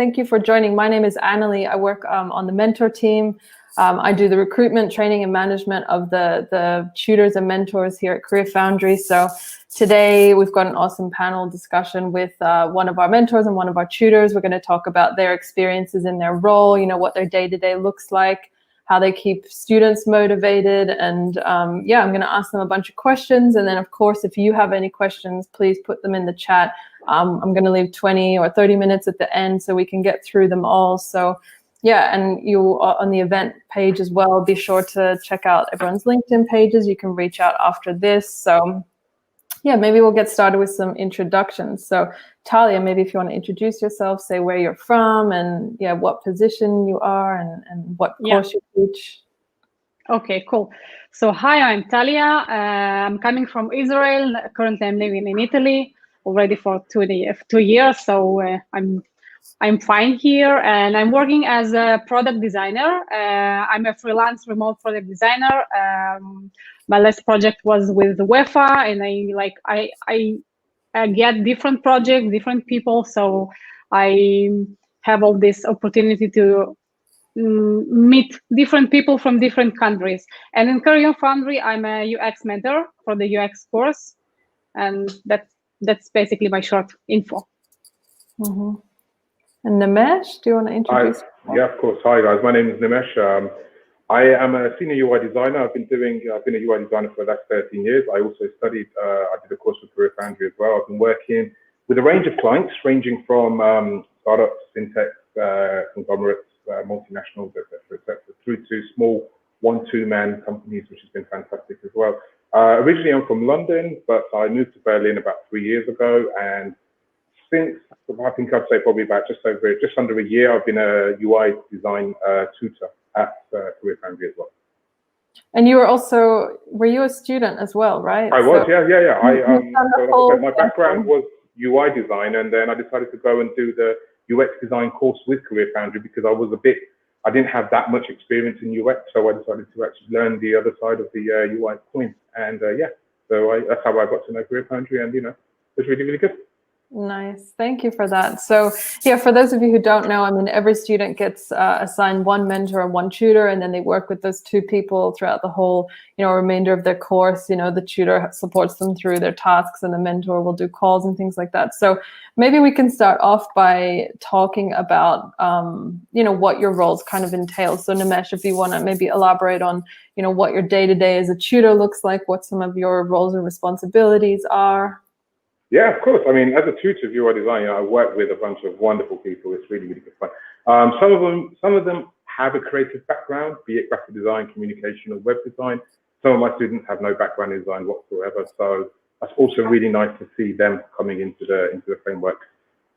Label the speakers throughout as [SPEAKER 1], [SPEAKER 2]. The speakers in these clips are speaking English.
[SPEAKER 1] thank you for joining. My name is Annalie. I work on the mentor team. I do the recruitment, training, and management of the tutors and mentors here at CareerFoundry. So today we've got an awesome panel discussion with one of our mentors and one of our tutors. We're going to talk about their experiences in their role, you know, what their day-to-day looks like, how they keep students motivated, and yeah, I'm going to ask them a bunch of questions. And then, of course, if you have any questions, please put them in the chat. I'm going to leave 20 or 30 minutes at the end so we can get through them all. So yeah, and you on the event page as well, be sure to check out everyone's LinkedIn pages. You can reach out after this. So yeah, maybe we'll get started with some introductions. So Talia, maybe if you want to introduce yourself, say where you're from and yeah, what position you are and what course you teach.
[SPEAKER 2] Okay, cool. So hi, I'm Talia. I'm coming from Israel. Currently, I'm living in Italy already for 2 years. So I'm fine here, and I'm working as a product designer. I'm a freelance remote product designer. My last project was with UEFA, and I get different projects, different people. So I have all this opportunity to meet different people from different countries. And in CareerFoundry, I'm a UX mentor for the UX course, and that's basically my short info.
[SPEAKER 1] Mm-hmm. And Nimesh, do you want to introduce?
[SPEAKER 3] Yeah, of course. Hi guys, my name is Nimesh. I am a senior UI designer. I've been a UI designer for the last 13 years. I also studied, I did a course with CareerFoundry as well. I've been working with a range of clients, ranging from startups, fintechs, conglomerates, multinationals, etc., through to small one-two-man companies, which has been fantastic as well. Originally, I'm from London, but I moved to Berlin about 3 years ago, and since I think I'd say probably about just under a year, I've been a UI design tutor at CareerFoundry as well.
[SPEAKER 1] And you were you a student as well, right?
[SPEAKER 3] I was, yeah. So my background was UI design, and then I decided to go and do the UX design course with CareerFoundry because I didn't have that much experience in UX, so I decided to actually learn the other side of the UI coin. And that's how I got to know CareerFoundry, and it's really, really good.
[SPEAKER 1] Nice, thank you for that. So yeah, for those of you who don't know, I mean, every student gets assigned one mentor and one tutor, and then they work with those two people throughout the whole, remainder of their course. The tutor supports them through their tasks, and the mentor will do calls and things like that. So maybe we can start off by talking about, what your roles kind of entail. So Nimesh, if you want to maybe elaborate on, what your day-to-day as a tutor looks like, what some of your roles and responsibilities are.
[SPEAKER 3] Yeah, of course. I mean, as a tutor of UI design, I work with a bunch of wonderful people. It's really, really good fun. Some of them have a creative background, be it graphic design, communication, or web design. Some of my students have no background in design whatsoever. So that's also really nice to see them coming into the framework.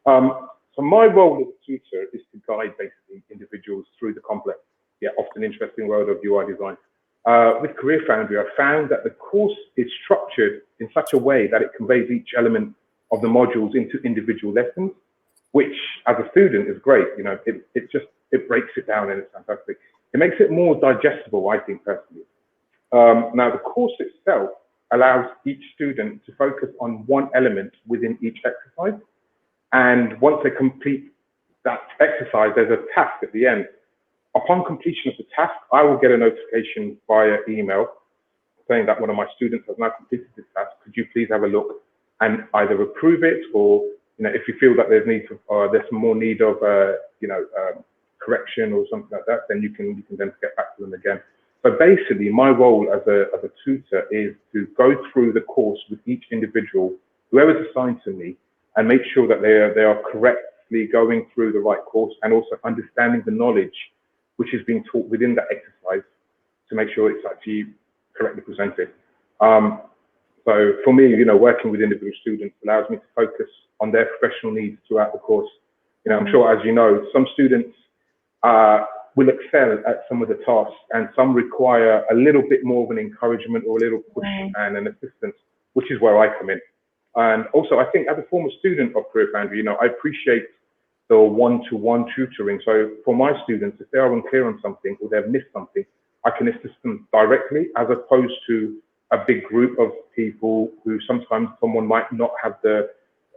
[SPEAKER 3] So my role as a tutor is to guide basically individuals through the complex, yet often interesting world of UI design. With CareerFoundry, I found that the course is structured in such a way that it conveys each element of the modules into individual lessons, which as a student is great. It breaks it down and it's fantastic. It makes it more digestible, I think, personally. Now, the course itself allows each student to focus on one element within each exercise. And once they complete that exercise, there's a task at the end. Upon completion of the task, I will get a notification via email saying that one of my students has now completed this task. Could you please have a look and either approve it, or if you feel that there's more need of correction or something like that, then you can then get back to them again. So basically, my role as a tutor is to go through the course with each individual, whoever's assigned to me, and make sure that they are correctly going through the right course and also understanding the knowledge which is being taught within that exercise to make sure it's actually correctly presented. So for me, working with individual students allows me to focus on their professional needs throughout the course. I'm sure, as you know, some students will excel at some of the tasks, and some require a little bit more of an encouragement or a little push and an assistance, which is where I come in. And also, I think as a former student of CareerFoundry, I appreciate the one-to-one tutoring. So for my students, if they are unclear on something or they've missed something, I can assist them directly, as opposed to a big group of people who sometimes someone might not have the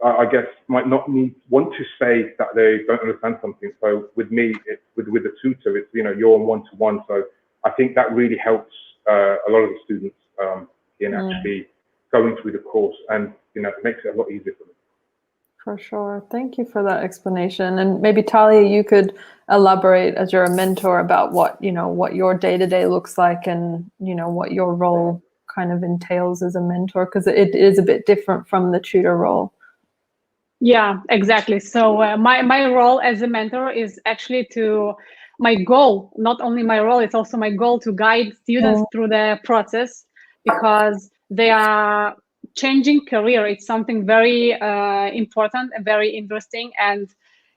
[SPEAKER 3] I guess, might not want to say that they don't understand something. So with me, with the tutor, it's, you're on one-to-one. So I think that really helps a lot of the students in actually going through the course, and it makes it a lot easier for them.
[SPEAKER 1] For sure. Thank you for that explanation. And maybe Talia, you could elaborate, as you're a mentor, about what your day-to-day looks like, and what your role kind of entails as a mentor, because it is a bit different from the tutor role.
[SPEAKER 2] Yeah, exactly. So my role as a mentor is actually my goal, not only my role, it's also my goal to guide students through the process, because they are changing career. It's something very important and very interesting, and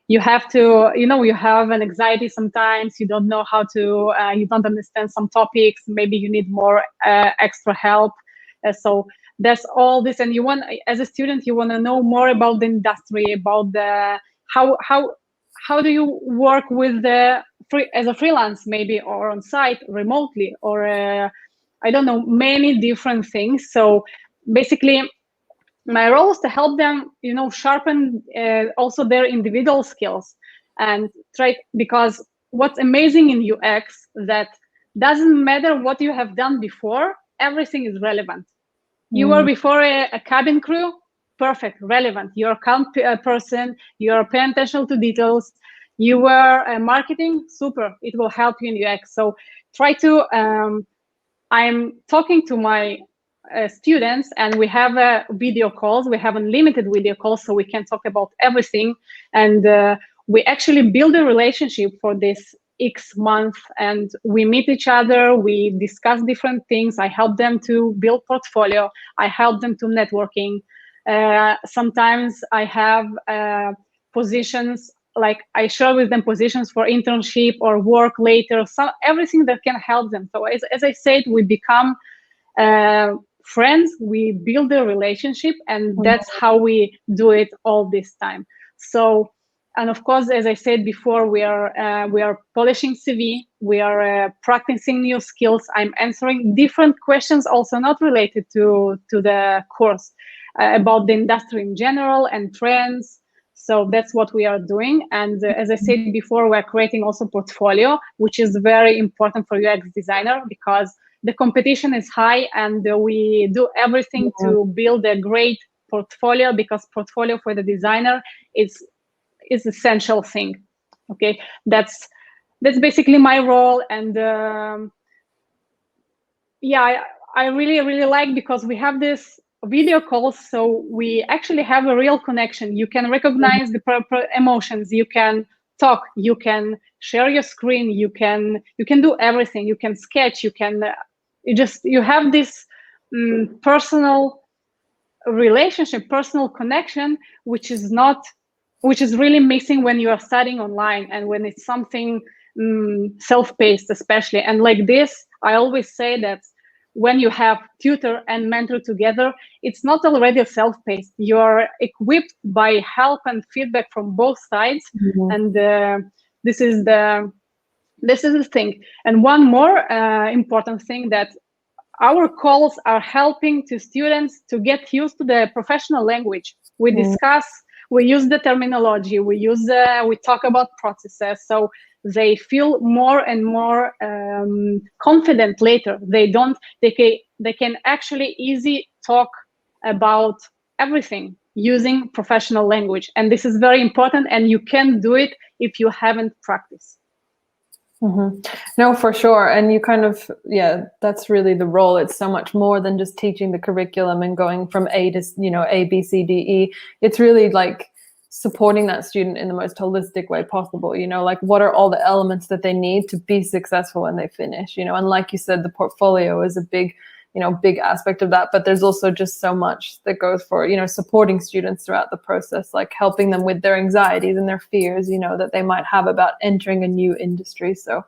[SPEAKER 2] you have to, you have an anxiety sometimes. You don't know how to, you don't understand some topics. Maybe you need more extra help. So there's all this, and as a student, you want to know more about the industry, about the how do you work with as a freelance, maybe, or on site, remotely, or I don't know, many different things. So basically, my role is to help them, sharpen also their individual skills, and because what's amazing in UX, that doesn't matter what you have done before, everything is relevant. You were before a cabin crew, perfect, relevant. You're a account person, you're paying attention to details. You were marketing, super, it will help you in UX. So try to, I'm talking to my students, and we have video calls. We have unlimited video calls, so we can talk about everything. And we actually build a relationship for this X month, and we meet each other, we discuss different things. I help them to build portfolio, I help them to networking. Sometimes I have positions, like I share with them positions for internship or work later, everything that can help them. So as I said, we become friends, we build a relationship, and that's how we do it all this time. So, and of course, as I said before, we are polishing CV, we are practicing new skills. I'm answering different questions, also not related to the course, about the industry in general and trends. So that's what we are doing. And as I said before, we're creating also portfolio, which is very important for UX designer, because the competition is high, and we do everything to build a great portfolio, because portfolio for the designer is essential thing. Okay, that's basically my role. And yeah, I really like, because we have this video calls, so we actually have a real connection. You can recognize the emotions, you can talk, you can share your screen, you can do everything, you can sketch, you can you have this personal relationship, personal connection, which is really missing when you are studying online, and when it's something self-paced, especially. And like this, I always say that when you have tutor and mentor together, it's not already self-paced. You're equipped by help and feedback from both sides, and this is the thing. And one more important thing, that our calls are helping to students to get used to the professional language. We discuss, we use the terminology, we talk about processes, so they feel more and more confident later. They can actually easy talk about everything using professional language, and this is very important. And you can do it if you haven't practiced.
[SPEAKER 1] No, for sure. And you kind of, that's really the role. It's so much more than just teaching the curriculum and going from A to, A, B, C, D, E. It's really like supporting that student in the most holistic way possible. Like, what are all the elements that they need to be successful when they finish, and like you said, the portfolio is a big aspect of that, but there's also just so much that goes for, supporting students throughout the process, like helping them with their anxieties and their fears, that they might have about entering a new industry. So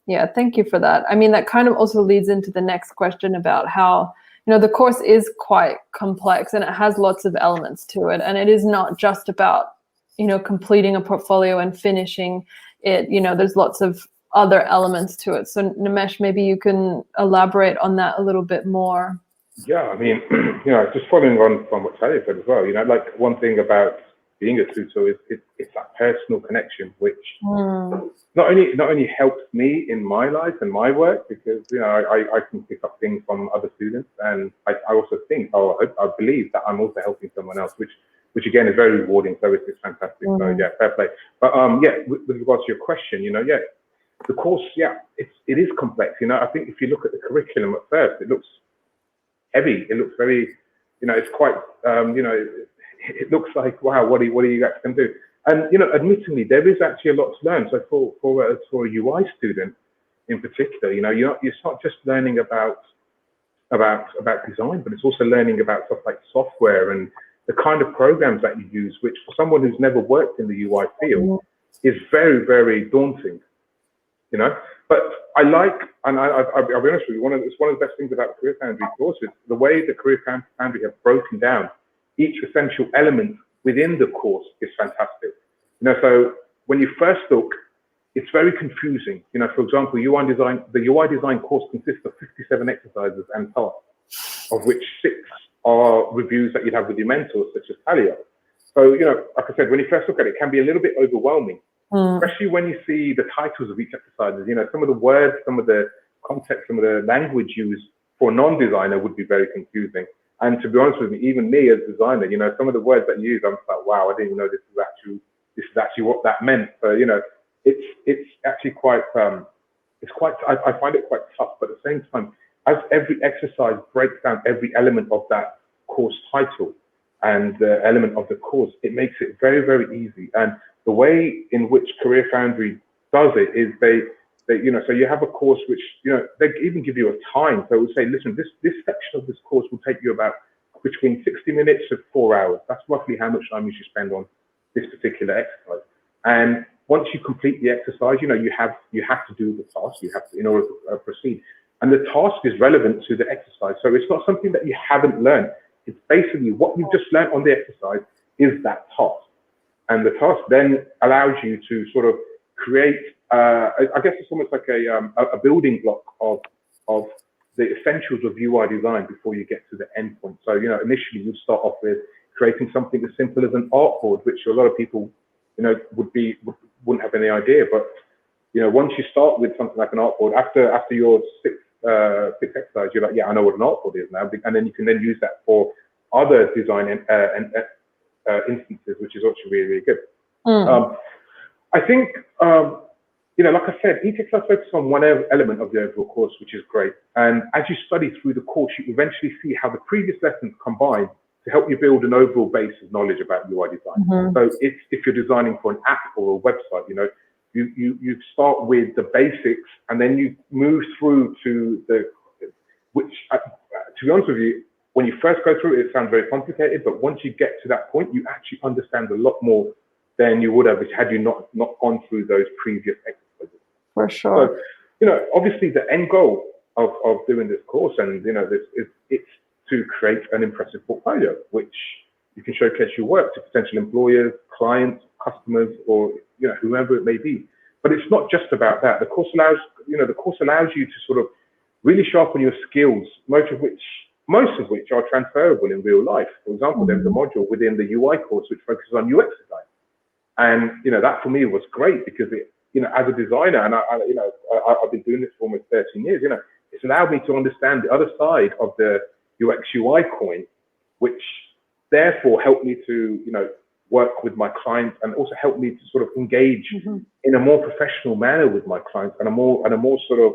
[SPEAKER 1] yeah, thank you for that. I mean, that kind of also leads into the next question about how, the course is quite complex, and it has lots of elements to it. And it is not just about, completing a portfolio and finishing it. There's lots of other elements to it. So Nimesh, maybe you can elaborate on that a little bit more.
[SPEAKER 3] Yeah, I mean, just following on from what Talia said as well, like one thing about being a tutor is it's that personal connection, which not only helps me in my life and my work, because, I can pick up things from other students, and I also think, I believe that I'm also helping someone else, which again is very rewarding. So it's fantastic. So yeah, fair play. But with regards to your question, the course, it is complex. I think if you look at the curriculum at first, it looks heavy. It looks very, it's quite, it looks like, wow, what are you actually going to do? And, admittedly, there is actually a lot to learn. So for a UI student in particular, it's not just learning about design, but it's also learning about stuff like software and the kind of programs that you use, which for someone who's never worked in the UI field is very, very daunting. But I like, and I'll be honest with you, it's one of the best things about CareerFoundry courses, the way the CareerFoundry have broken down each essential element within the course is fantastic. So when you first look, it's very confusing. For example, the UI design course consists of 57 exercises and tasks, of which 6 are reviews that you'd have with your mentors, such as Talia. So, like I said, when you first look at it, it can be a little bit overwhelming. Especially when you see the titles of each exercise. Some of the words, some of the context, some of the language used for a non-designer would be very confusing. And to be honest with you, even me as a designer, some of the words that you use, I'm like, wow, I didn't even know this is actually what that meant. So, it's actually quite, I find it quite tough, but at the same time, as every exercise breaks down every element of that course title and the element of the course, it makes it very, very easy. And the way in which CareerFoundry does it is so you have a course which, they even give you a time. So it will say, listen, this section of this course will take you about between 60 minutes to 4 hours. That's roughly how much time you should spend on this particular exercise. And once you complete the exercise, you have to do the task. You have to, in order to proceed. And the task is relevant to the exercise. So it's not something that you haven't learned. It's basically what you've just learned on the exercise is that task. And the task then allows you to sort of create, I guess it's almost like a building block of the essentials of UI design before you get to the end point. So, initially you start off with creating something as simple as an artboard, which a lot of people, wouldn't have any idea. But, once you start with something like an artboard, after your sixth exercise, you're like, yeah, I know what an artboard is now. And then you can then use that for other design instances, which is actually really, really good. I think, like I said, each exercise focuses on one element of the overall course, which is great. And as you study through the course, you eventually see how the previous lessons combine to help you build an overall base of knowledge about UI design. So if you're designing for an app or a website, you start with the basics and then you move through to which, to be honest with you, when you first go through it, it sounds very complicated, but once you get to that point, you actually understand a lot more than you would have had you not gone through those previous exercises.
[SPEAKER 1] For sure.
[SPEAKER 3] So, obviously the end goal of doing this course and, it's to create an impressive portfolio, which you can showcase your work to potential employers, clients, customers, or, whoever it may be. But it's not just about that. The course allows you to sort of really sharpen your skills, most of which are transferable in real life. For example, there's a module within the UI course which focuses on UX design. And, that for me was great because it, as a designer, and I've been doing this for almost 13 years, it's allowed me to understand the other side of the UX UI coin, which therefore helped me to, work with my clients and also helped me to sort of engage in a more professional manner with my clients and a more sort of,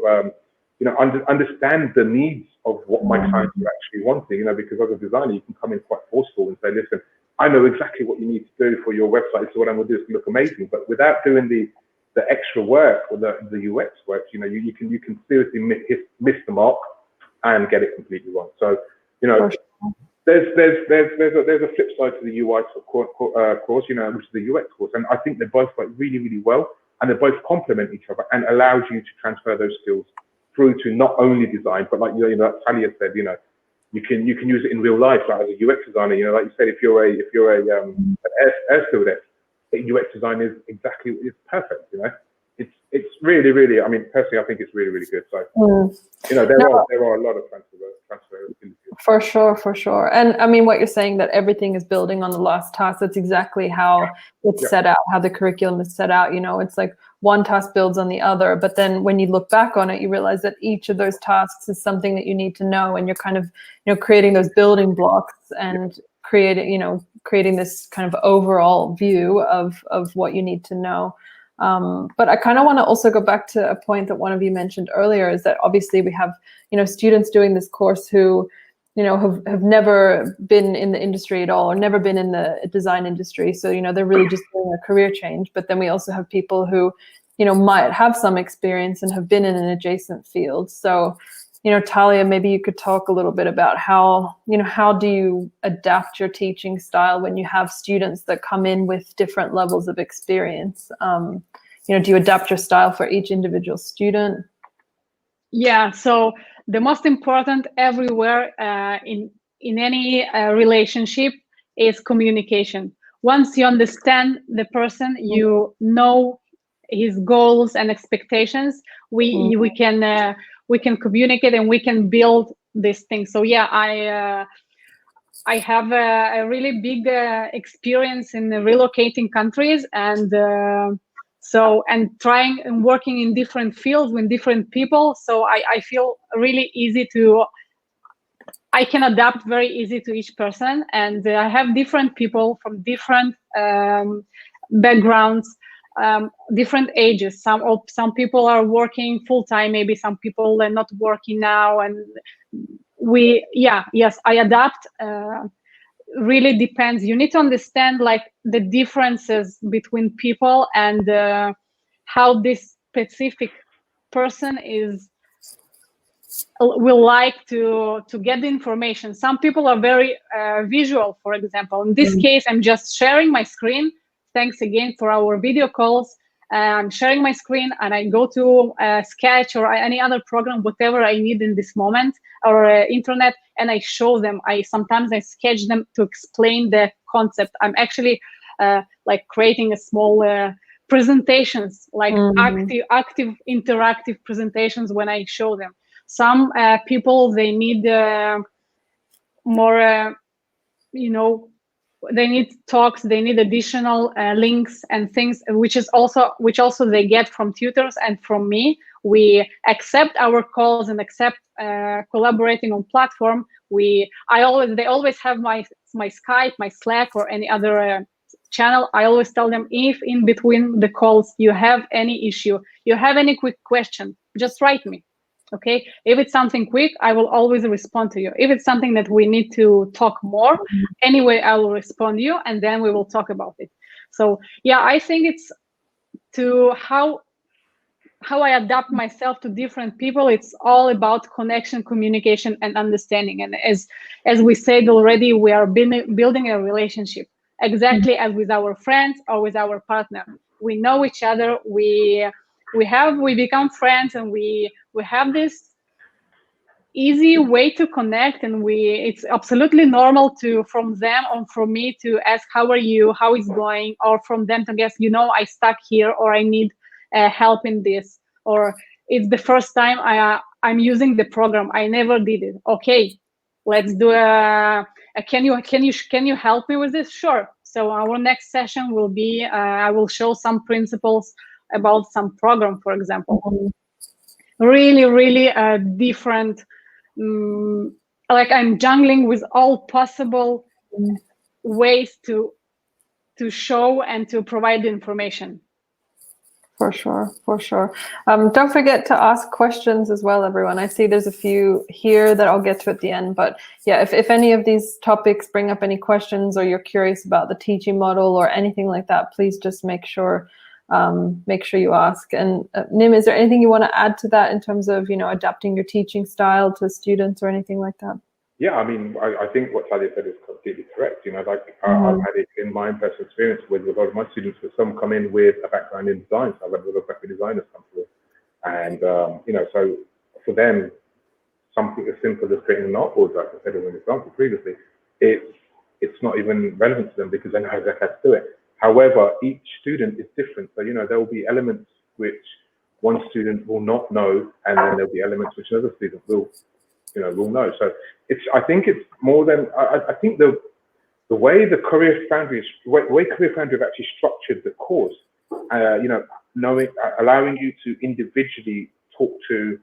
[SPEAKER 3] understand the needs of what my clients are actually wanting, because as a designer, you can come in quite forceful and say, listen, I know exactly what you need to do for your website. So what I'm going to do is look amazing. But without doing the extra work or the UX work, you can seriously miss the mark and get it completely wrong. So, there's a flip side to the UI course, which is the UX course. And I think they both work really, really well. And they both complement each other and allows you to transfer those skills through to not only design, but like Talia said, you can use it in real life, like as a UX designer. Like you said, if you're an air stewardess, UX design is perfect. It's really, really. I mean, personally, I think it's really, really good. So there are a lot of transferability.
[SPEAKER 1] For sure, for sure. And I mean, what you're saying, that everything is building on the last task, that's exactly how it's set out, how the curriculum is set out. You know, it's like one task builds on the other, but then when you look back on it, you realize that each of those tasks is something that you need to know, and you're kind of, you know, creating those building blocks and creating this kind of overall view of what you need to know. But I kind of want to also go back to a point that one of you mentioned earlier, is that obviously we have, you know, students doing this course who, you know, have never been in the industry at all, or never been in the design industry. So, you know, they're really just doing a career change. But then we also have people who, you know, might have some experience and have been in an adjacent field. So, you know, Talia, maybe you could talk a little bit about how do you adapt your teaching style when you have students that come in with different levels of experience? You know, do you adapt your style for each individual student?
[SPEAKER 2] Yeah, so the most important everywhere in any relationship is communication. Once you understand the person, you know his goals and expectations, we can communicate and we can build this thing. So yeah, I have a really big experience in relocating countries, and trying and working in different fields with different people. So I feel really easy I can adapt very easy to each person, and I have different people from different backgrounds, different ages. Some people are working full-time, maybe some people are not working now, and I adapt. Really depends. You need to understand like the differences between people, and how this specific person will like to get the information. Some people are very visual, for example. In this case, I'm just sharing my screen. Thanks again for our video calls. I'm sharing my screen, and I go to Sketch or any other program, whatever I need in this moment, or internet, and I show them. Sometimes I sketch them to explain the concept. I'm actually like creating a small presentations, like active interactive presentations when I show them. Some people, they need more, they need talks, they need additional links and things, which also they get from tutors and from me. We accept our calls and accept collaborating on platform. They always have my Skype, my Slack, or any other channel. I always tell them, if in between the calls you have any issue, you have any quick question, just write me. Okay, if it's something quick, I will always respond to you. If it's something that we need to talk more, anyway, I will respond to you, and then we will talk about it. So yeah, I think it's to how I adapt myself to different people. It's all about connection, communication, and understanding. And as we said already, we are building a relationship exactly as with our friends or with our partner. We know each other. We become friends, and we have this easy way to connect, and it's absolutely normal from them or from me to ask, how are you, how it's going, or from them to guess, I stuck here, or I need help in this, or it's the first time I'm using the program, I never did it. Okay, let's do can you help me with this? Sure. So our next session will be I will show some principles about some program, for example. Really different, like I'm jungling with all possible ways to show and to provide the information.
[SPEAKER 1] For sure. Don't forget to ask questions as well, everyone. I see there's a few here that I'll get to at the end, but yeah, if any of these topics bring up any questions, or you're curious about the teaching model or anything like that, please just make sure you ask. And Nim, is there anything you want to add to that in terms of, adapting your teaching style to students or anything like that?
[SPEAKER 3] Yeah, I mean, I think what Talia said is completely correct. I've had it in my own personal experience with a lot of my students, where some come in with a background in design. So I've had a lot of graphic designers come through. And, so for them, something as simple as creating an artboard, like I said as an example previously, it's not even relevant to them, because they know exactly how to do it. However, each student is different. So, there will be elements which one student will not know, and then there'll be elements which another student will will know. So I think it's more than, I think the way the CareerFoundry have actually structured the course, allowing you to individually talk to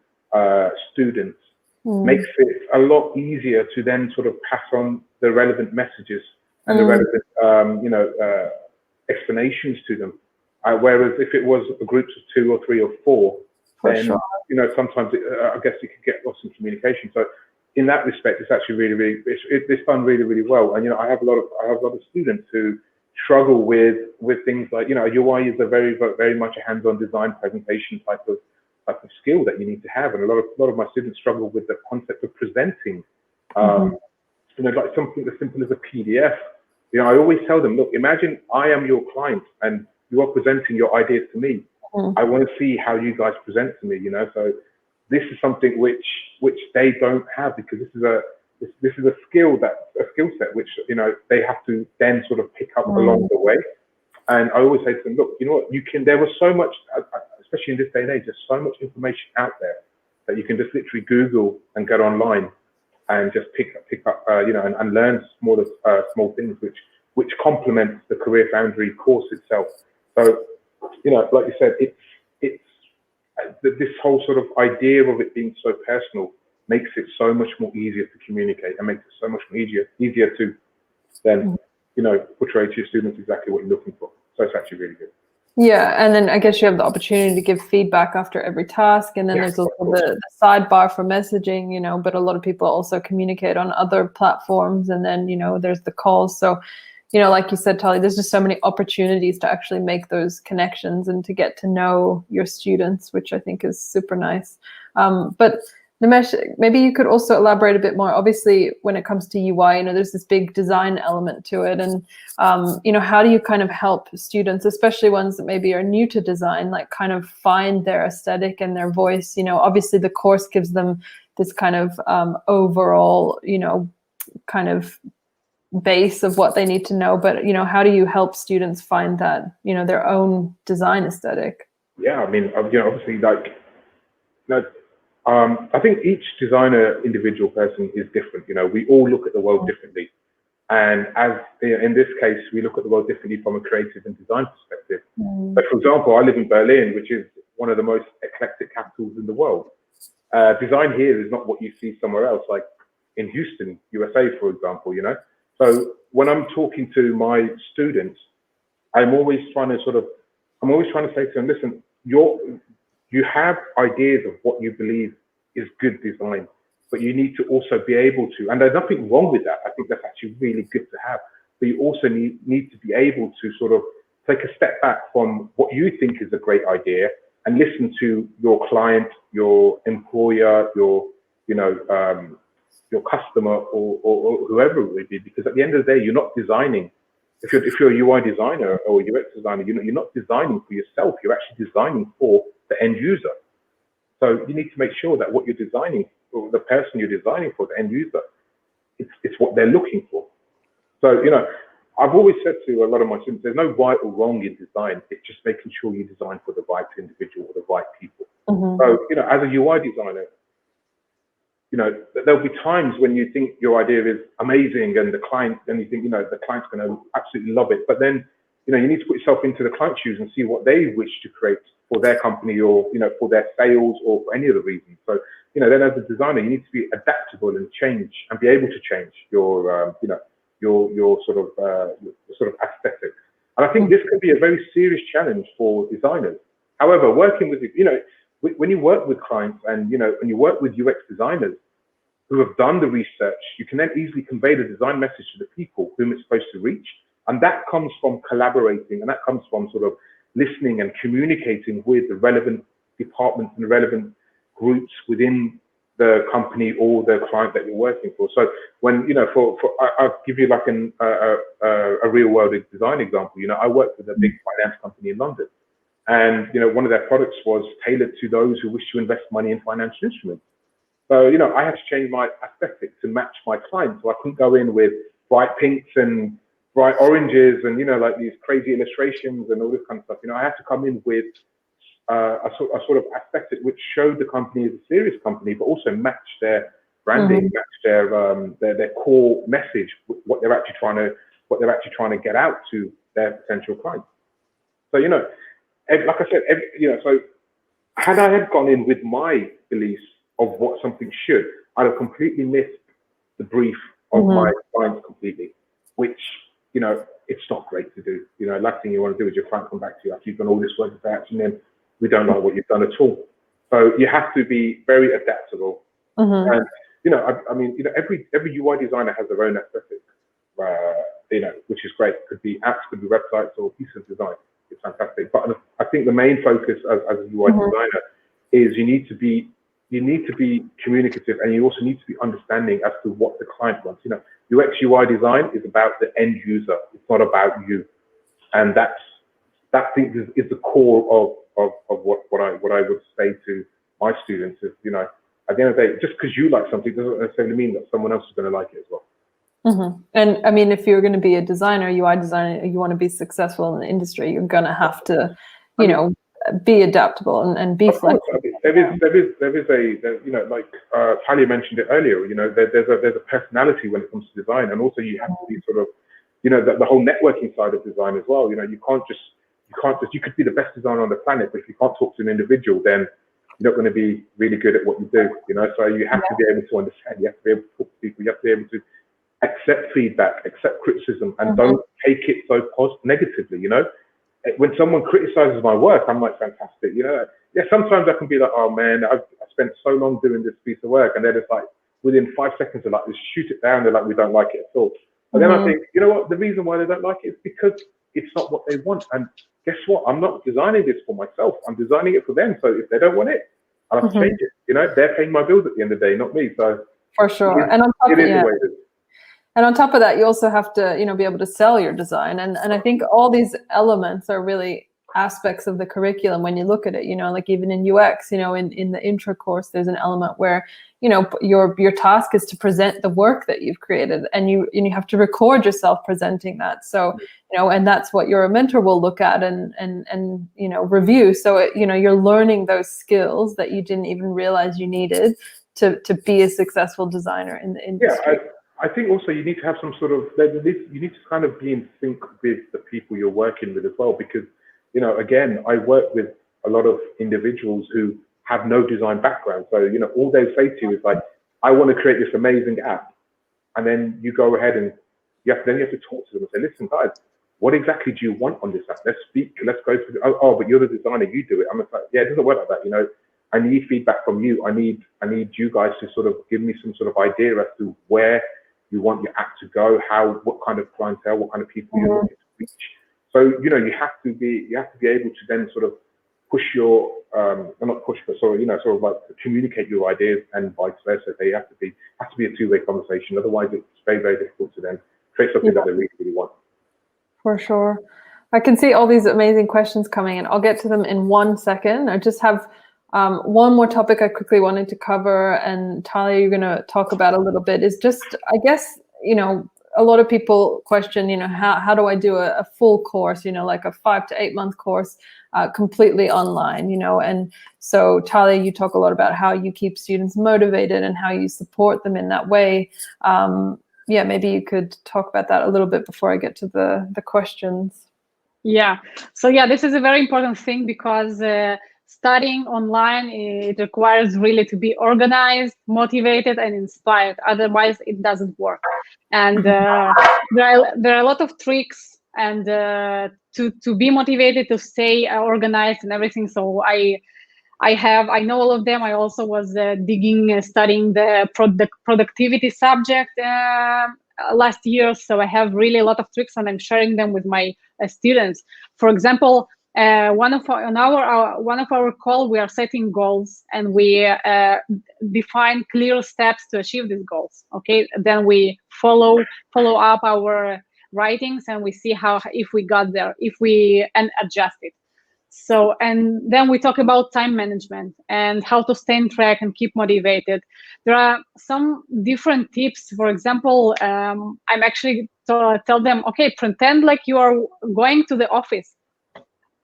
[SPEAKER 3] students makes it a lot easier to then sort of pass on the relevant messages and the relevant, explanations to them. Whereas if it was groups of 2 or 3 or 4, then sometimes I guess you could get lost in communication. So in that respect, it's actually really, it's done really well. And I have a lot of students who struggle with things like UI is a very much a hands-on design presentation type of skill that you need to have, and a lot of my students struggle with the concept of presenting. Like something as simple as a PDF. I always tell them, look, imagine I am your client and you are presenting your ideas to me. I want to see how you guys present to me. So this is something which they don't have, because this is a skill set which they have to then sort of pick up along the way. And I always say to them, look, you know what, there was so much, especially in this day and age, there's so much information out there that you can just literally Google and get online and just pick up and learn small things which complements the CareerFoundry course itself. So like you said, it's this whole sort of idea of it being so personal makes it so much more easier to communicate, and makes it so much more easier to then portray to your students exactly what you're looking for. So it's actually really good.
[SPEAKER 1] Yeah, and then I guess you have the opportunity to give feedback after every task, and then there's also the sidebar for messaging, but a lot of people also communicate on other platforms, and then, there's the calls. So, like you said, Talia, there's just so many opportunities to actually make those connections and to get to know your students, which I think is super nice. But Nimesh, maybe you could also elaborate a bit more. Obviously, when it comes to UI, there's this big design element to it. And, how do you kind of help students, especially ones that maybe are new to design, like kind of find their aesthetic and their voice? Obviously the course gives them this kind of overall, kind of base of what they need to know. But, how do you help students find that, their own design aesthetic?
[SPEAKER 3] Yeah, I mean, obviously, I think each designer, individual person is different. We all look at the world differently. And as in this case, we look at the world differently from a creative and design perspective. But for example, I live in Berlin, which is one of the most eclectic capitals in the world. Design here is not what you see somewhere else, like in Houston, USA, for example, So when I'm talking to my students, I'm always trying to say to them, listen, you have ideas of what you believe is good design, but you need to also be able to, and there's nothing wrong with that. I think that's actually really good to have, but you also need to be able to sort of take a step back from what you think is a great idea and listen to your client, your employer, your customer, or whoever it would be, because at the end of the day, you're not designing. If you're a UI designer or a UX designer, you're not designing for yourself. You're actually designing for the end user. So you need to make sure that what you're designing, or the person you're designing for, the end user, it's what they're looking for. So, I've always said to a lot of my students, there's no right or wrong in design. It's just making sure you design for the right individual or the right people. So, as a UI designer, there'll be times when you think your idea is amazing and you think, the client's going to absolutely love it. But then, you need to put yourself into the client's shoes and see what they wish to create for their company, or, for their sales, or for any other reason. So, then as a designer, you need to be adaptable and change and be able to change your sort of aesthetic. And I think this can be a very serious challenge for designers. However, working with, when you work with clients and, when you work with UX designers who have done the research, you can then easily convey the design message to the people whom it's supposed to reach. And that comes from collaborating, and that comes from sort of listening and communicating with the relevant departments and relevant groups within the company or the client that you're working for. So when, I'll give you like a real world design example. I worked with a big finance company in London, and, one of their products was tailored to those who wish to invest money in financial instruments. So, I had to change my aesthetic to match my clients. So I couldn't go in with bright pinks and bright oranges and, like these crazy illustrations and all this kind of stuff. I had to come in with a sort of aesthetic which showed the company as a serious company, but also matched their branding, match their core message, what they're actually trying to get out to their potential clients. So, you know, like I said, you know, so had I had gone in with my beliefs of what something should, I'd have completely missed the brief of my clients completely, which, you know, it's not great to do. You know, last thing you want to do is your client come back to you after you've done all this work and then we don't like what you've done at all. So you have to be very adaptable. And, you know, I mean, you know, every UI designer has their own aesthetic, you know, which is great. Could be apps, could be websites, or pieces of design. It's fantastic. But I think the main focus as a UI designer is you need to be communicative, and you also need to be understanding as to what the client wants. You know, UX UI design is about the end user. It's not about you, and that thing is the core of what I would say to my students. Is, you know, at the end of the day, just because you like something doesn't necessarily mean that someone else is going to like it as well.
[SPEAKER 1] And I mean, if you're going to be a designer, UI designer, you want to be successful in the industry, you're going to have to, you know, be adaptable and be flexible.
[SPEAKER 3] There is you know, like Talia mentioned it earlier, you know, there's a personality when it comes to design, and also you have to be sort of, you know, the whole networking side of design as well. You know, you could be the best designer on the planet, but if you can't talk to an individual, then you're not going to be really good at what you do, you know. So you have to be able to understand, you have to be able to talk to people, you have to be able to accept feedback, accept criticism, and don't take it so negatively, you know. When someone criticizes my work, I'm like, fantastic, you know. Yeah, sometimes I can be like, oh man, I spent so long doing this piece of work, and then it's like within 5 seconds, they're like, just shoot it down. They're like, we don't like it at all. And then I think, you know what? The reason why they don't like it is because it's not what they want. And guess what? I'm not designing this for myself. I'm designing it for them. So if they don't want it, I'll have to change it. You know, they're paying my bills at the end of the day, not me. So
[SPEAKER 1] for sure. And on top of that, you also have to, you know, be able to sell your design. And I think all these elements are really aspects of the curriculum when you look at it, you know, like even in UX, you know, in the intro course, there's an element where, you know, your task is to present the work that you've created, and you have to record yourself presenting that. So, you know, and that's what your mentor will look at and you know, review. So, you know, you're learning those skills that you didn't even realize you needed to be a successful designer in the industry.
[SPEAKER 3] Yeah, I think also you need to have some sort of, you need to kind of be in sync with the people you're working with as well, because, you know, again, I work with a lot of individuals who have no design background. So, you know, all they say to you is like, I want to create this amazing app. And then you go ahead and you have to talk to them and say, listen, guys, what exactly do you want on this app? Let's speak, let's go through, oh, but you're the designer, you do it. I'm like, yeah, it doesn't work like that, you know. I need feedback from you. I need you guys to sort of give me some sort of idea as to where you want your app to go, what kind of clientele, what kind of people you're looking to reach. So, you know, you have to be able to then sort of push your, not push, but sort of, you know, sort of like communicate your ideas and vice versa. They have to be a two-way conversation. Otherwise, it's very, very difficult to then create something that they really, really want.
[SPEAKER 1] For sure. I can see all these amazing questions coming in. I'll get to them in 1 second. I just have one more topic I quickly wanted to cover, and Talia, you're going to talk about a little bit, is just, I guess, you know, a lot of people question, you know, how do I do a full course, you know, like a 5 to 8 month course completely online, you know. And so Talia, you talk a lot about how you keep students motivated and how you support them in that way. Yeah, maybe you could talk about that a little bit before I get to the questions.
[SPEAKER 2] Yeah, so yeah, this is a very important thing, because studying online, it requires really to be organized, motivated, and inspired. Otherwise, it doesn't work. And there are a lot of tricks and to be motivated, to stay organized and everything. So I know all of them. I also was studying the productivity subject last year. So I have really a lot of tricks, and I'm sharing them with my students. For example, one of our call, we are setting goals, and we define clear steps to achieve these goals. Okay, then we follow up our writings, and we see if we got there, and adjust it. So, and then we talk about time management and how to stay on track and keep motivated. There are some different tips. For example, I'm actually tell them, okay, pretend like you are going to the office.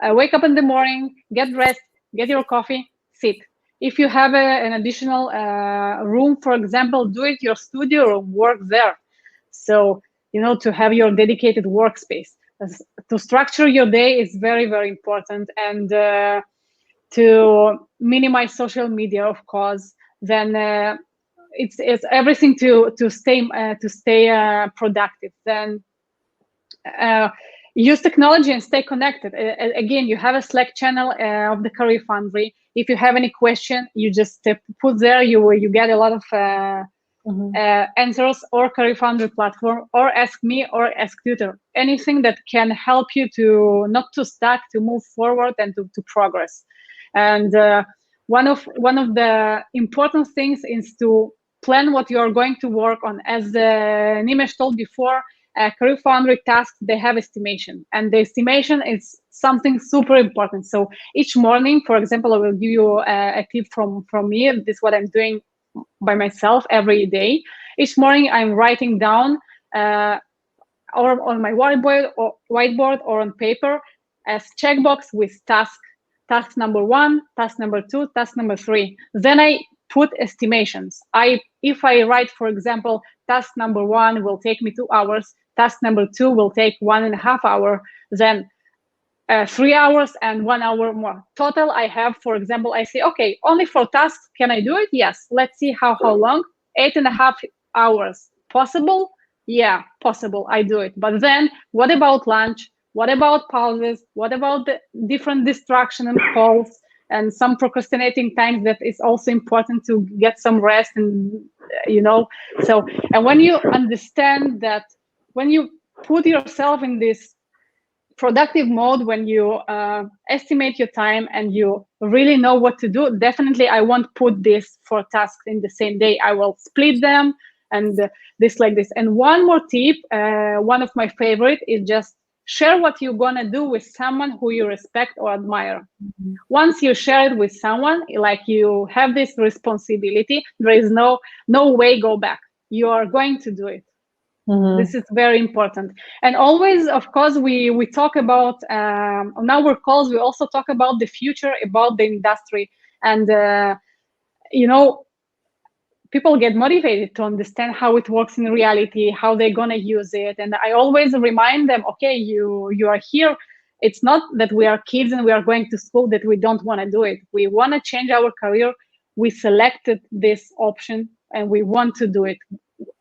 [SPEAKER 2] Wake up in the morning, get dressed, get your coffee, sit. If you have an additional room, for example, do it your studio or work there. So, to have your dedicated workspace. To structure your day is very, very important. And to minimize social media, of course, then it's everything to stay productive. Then use technology and stay connected. Again, you have a Slack channel of the CareerFoundry. If you have any question, you just put there. You get a lot of answers, or CareerFoundry platform, or ask me, or ask Tutor. Anything that can help you to not to stuck, to move forward and to progress. And one of the important things is to plan what you are going to work on. As Nimesh told before, CareerFoundry tasks, they have estimation, and the estimation is something super important. So each morning, for example, I will give you a tip from me. This is what I'm doing by myself every day. Each morning, I'm writing down or on my whiteboard or on paper as checkbox with task number 1, task number 2, task number 3. Then I put estimations. If I write, for example, task number 1 will take me 2 hours, task number 2 will take 1.5 hours, then 3 hours and 1 hour more. Total, I have, for example, I say, okay, only 4 tasks, can I do it? Yes. Let's see how long. 8.5 hours. Possible? Yeah, possible. I do it. But then what about lunch? What about pauses? What about the different distraction and calls and some procrastinating times that is also important to get some rest and, So, and when you understand that, when you put yourself in this productive mode, when you estimate your time and you really know what to do, definitely I won't put this 4 tasks in the same day. I will split them and this like this. And one more tip, one of my favorite, is just share what you're gonna do with someone who you respect or admire. Once you share it with someone, like you have this responsibility, there is no way go back. You are going to do it. This is very important. And always, of course, we talk about, on our calls, we also talk about the future, about the industry. And, people get motivated to understand how it works in reality, how they're going to use it. And I always remind them, okay, you are here. It's not that we are kids and we are going to school that we don't want to do it. We want to change our career. We selected this option and we want to do it.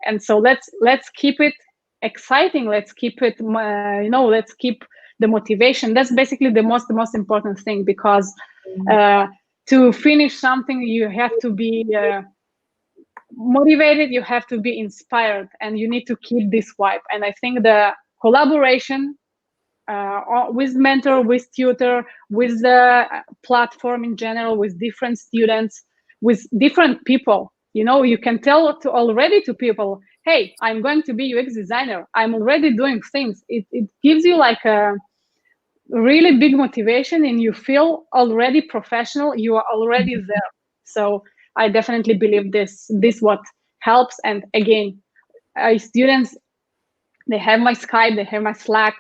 [SPEAKER 2] And so let's keep it exciting. Let's keep it, let's keep the motivation. That's basically the most important thing, because to finish something, you have to be motivated, you have to be inspired, and you need to keep this vibe. And I think the collaboration with mentor, with tutor, with the platform in general, with different students, with different people, you can tell already to people, hey, I'm going to be UX designer. I'm already doing things. It gives you like a really big motivation, and you feel already professional. You are already there. So I definitely believe this what helps. And again, students, they have my Skype, they have my Slack.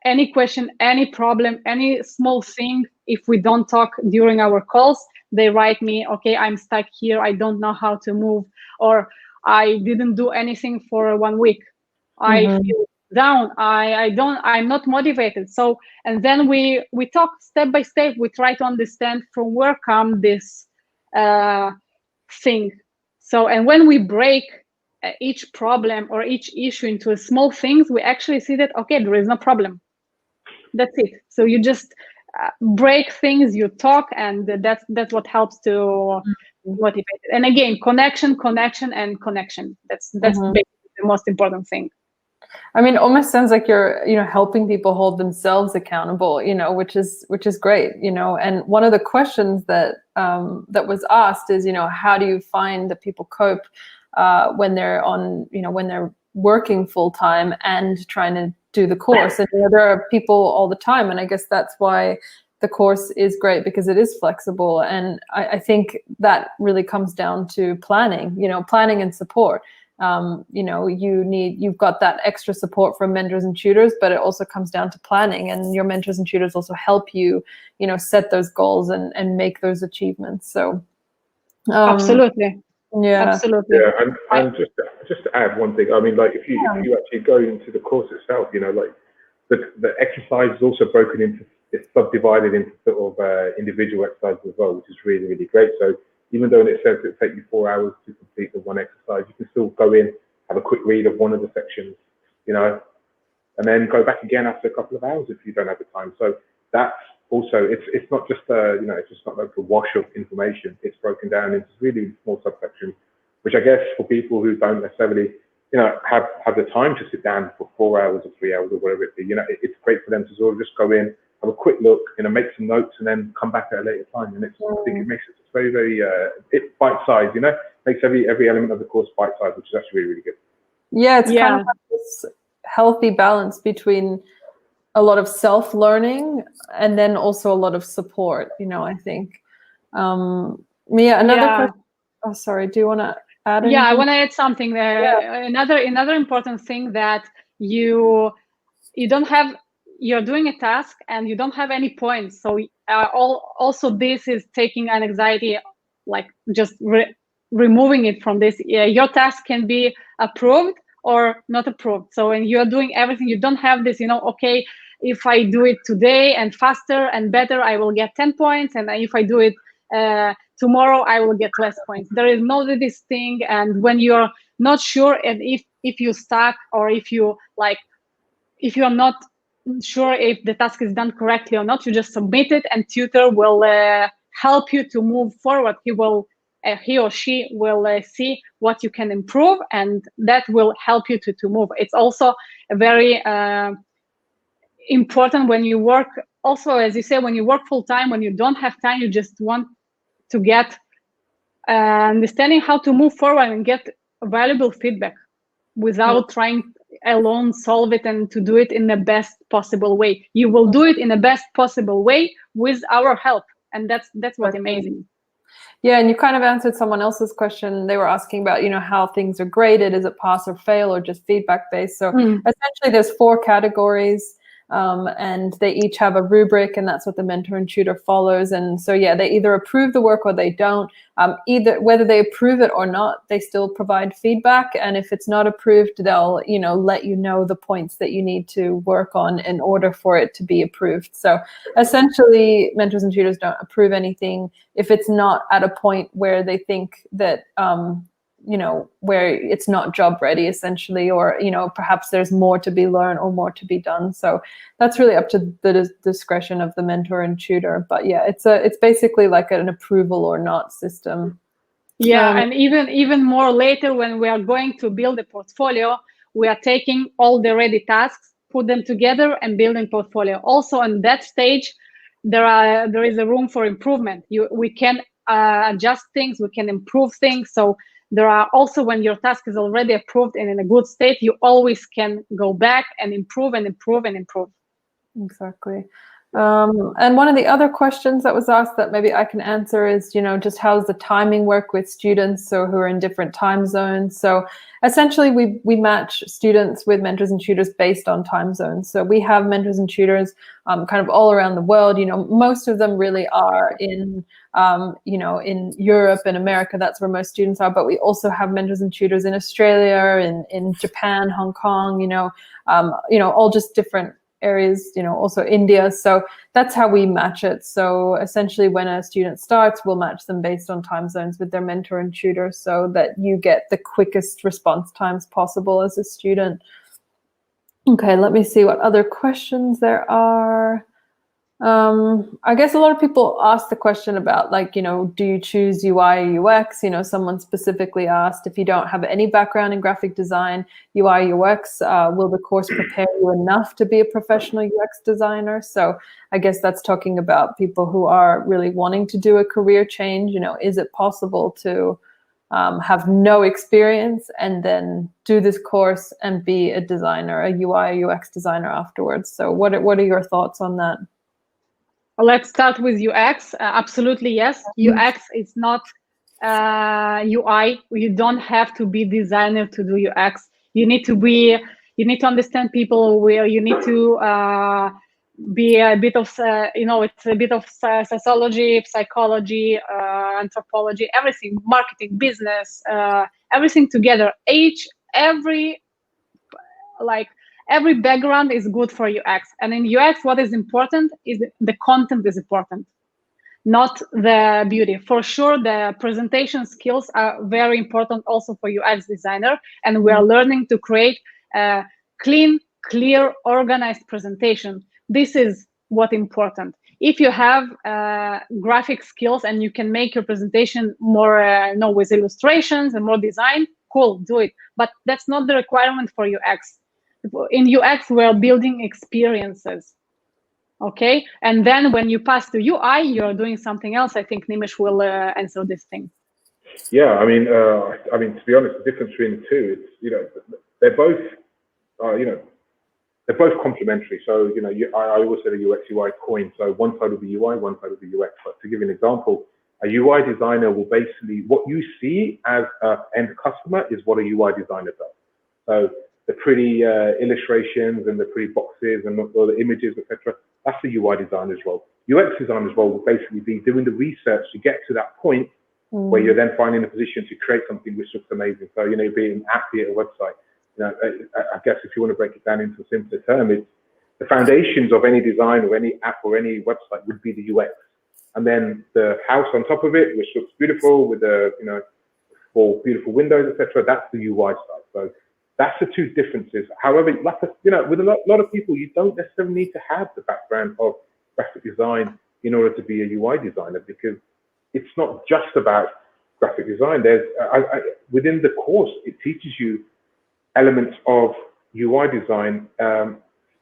[SPEAKER 2] Any question, any problem, any small thing, if we don't talk during our calls, they write me, okay, I'm stuck here, I don't know how to move, or I didn't do anything for 1 week. I feel down, I'm not motivated. So, and then we talk step by step, we try to understand from where come this thing. So, and when we break each problem or each issue into small things, we actually see that, okay, there is no problem. That's it. So you just break things, you talk, and that's what helps to motivate. And again, connection. That's basically the most important thing.
[SPEAKER 1] I mean, it almost sounds like you're, helping people hold themselves accountable, which is great, And one of the questions that was asked is, how do you find that people cope when they're on, when they're working full time and trying to do the course? And there are people all the time, and I guess that's why the course is great, because it is flexible. And I think that really comes down to planning, planning and support. You've got that extra support from mentors and tutors, but it also comes down to planning, and your mentors and tutors also help you, set those goals and make those achievements. So
[SPEAKER 2] Absolutely.
[SPEAKER 1] Yeah.
[SPEAKER 2] Absolutely.
[SPEAKER 3] Yeah, and just to add one thing, I mean, like if you actually go into the course itself, you know, like the exercise is also broken into, it's subdivided into sort of individual exercises as well, which is really, really great. So even though it says it take you 4 hours to complete the one exercise, you can still go in, have a quick read of one of the sections, you know, and then go back again after a couple of hours if you don't have the time. So that's also, it's not just you know, it's just not like a wash of information. It's broken down into really small subsections, which I guess for people who don't necessarily, you know, have the time to sit down for 4 hours or 3 hours or whatever it be, you know, it's great for them to sort of just go in, have a quick look, you know, make some notes, and then come back at a later time. And I think it makes it very, very bite-sized, you know, makes every element of the course bite-sized, which is actually really, really good.
[SPEAKER 1] Yeah, it's kind of like this healthy balance between a lot of self-learning and then also a lot of support, you know, I think. Mia, another question. Oh, sorry, do you want to add anything?
[SPEAKER 2] Yeah, I want to add something. Another important thing that you don't have, you're doing a task and you don't have any points. So also this is taking an anxiety, like just removing it from this. Your task can be approved or not approved. So when you're doing everything, you don't have this, you know, okay, if I do it today and faster and better, I will get 10 points. And if I do it tomorrow, I will get less points. There is no this thing. And when you're not sure, and if you stuck, or if you are not sure if the task is done correctly or not, you just submit it, and tutor will help you to move forward. He or she will see what you can improve, and that will help you to move. It's also a very important when you work, also, as you say, when you work full time, when you don't have time, you just want to get understanding how to move forward and get valuable feedback without trying alone solve it and to do it in the best possible way. You will do it in the best possible way with our help, and that's what's amazing.
[SPEAKER 1] Yeah, and you kind of answered someone else's question. They were asking about, you know, how things are graded. Is it pass or fail, or just feedback based? So essentially there's 4 categories. And they each have a rubric, and that's what the mentor and tutor follows. And so, yeah, they either approve the work or they don't. Either whether they approve it or not, they still provide feedback. And if it's not approved, they'll, you know, let you know the points that you need to work on in order for it to be approved. So essentially, mentors and tutors don't approve anything if it's not at a point where they think that you know, where it's not job ready, essentially, or, you know, perhaps there's more to be learned or more to be done. So that's really up to the discretion of the mentor and tutor. But yeah, it's basically like an approval or not system.
[SPEAKER 2] Yeah, and even more later, when we are going to build a portfolio, we are taking all the ready tasks, put them together, and building portfolio. Also, on that stage, there is a room for improvement. We can adjust things, we can improve things. So there are also, when your task is already approved and in a good state, you always can go back and improve and improve and improve.
[SPEAKER 1] Exactly. And one of the other questions that was asked that maybe I can answer is, you know, just how does the timing work with students who are in different time zones? So essentially we match students with mentors and tutors based on time zones. So we have mentors and tutors kind of all around the world. You know, most of them really are in, you know, in Europe and America. That's where most students are. But we also have mentors and tutors in Australia, in Japan, Hong Kong, you know, all just different areas, you know, also India. So that's how we match it. So essentially when a student starts, we'll match them based on time zones with their mentor and tutor so that you get the quickest response times possible as a student. Okay, let me see what other questions there are. I guess a lot of people ask the question about, like, you know, do you choose UI or UX? You know, someone specifically asked, if you don't have any background in graphic design, UI, UX, will the course prepare you enough to be a professional UX designer? So I guess that's talking about people who are really wanting to do a career change. You know, is it possible to have no experience and then do this course and be a designer, a UI, UX designer afterwards? So what are your thoughts on that?
[SPEAKER 2] Let's start with UX. Absolutely, yes. UX is not UI. You don't have to be designer to do UX. You need to understand people. Where you need to be a bit of, it's a bit of sociology, psychology, anthropology, everything, marketing, business, everything together. Every background is good for UX. And in UX, what is important is the content is important, not the beauty. For sure, the presentation skills are very important also for UX designer. And we are learning to create a clean, clear, organized presentation. This is what's important. If you have graphic skills and you can make your presentation more, with illustrations and more design, cool, do it. But that's not the requirement for UX. In UX, we're building experiences, okay? And then when you pass to UI, you're doing something else. I think Nimesh will answer this thing.
[SPEAKER 3] Yeah, I mean, to be honest, the difference between the two is, they're both, they're both complementary. So, I always say the UX UI coin. So one side will be UI, one side will be UX. But to give you an example, a UI designer will basically, what you see as an end customer is what a UI designer does. So the pretty illustrations and the pretty boxes and all the images, etc. That's the UI designer's role. UX designer's role will basically be doing the research to get to that point where you're then finding a position to create something which looks amazing. So, be it an app, be it a website. I guess if you want to break it down into a simpler term, it's the foundations of any design or any app or any website would be the UX. And then the house on top of it, which looks beautiful with the, 4 beautiful windows, etc. That's the UI side. So that's the two differences. However, with a lot of people, you don't necessarily need to have the background of graphic design in order to be a UI designer, because it's not just about graphic design. There's within the course, it teaches you elements of UI design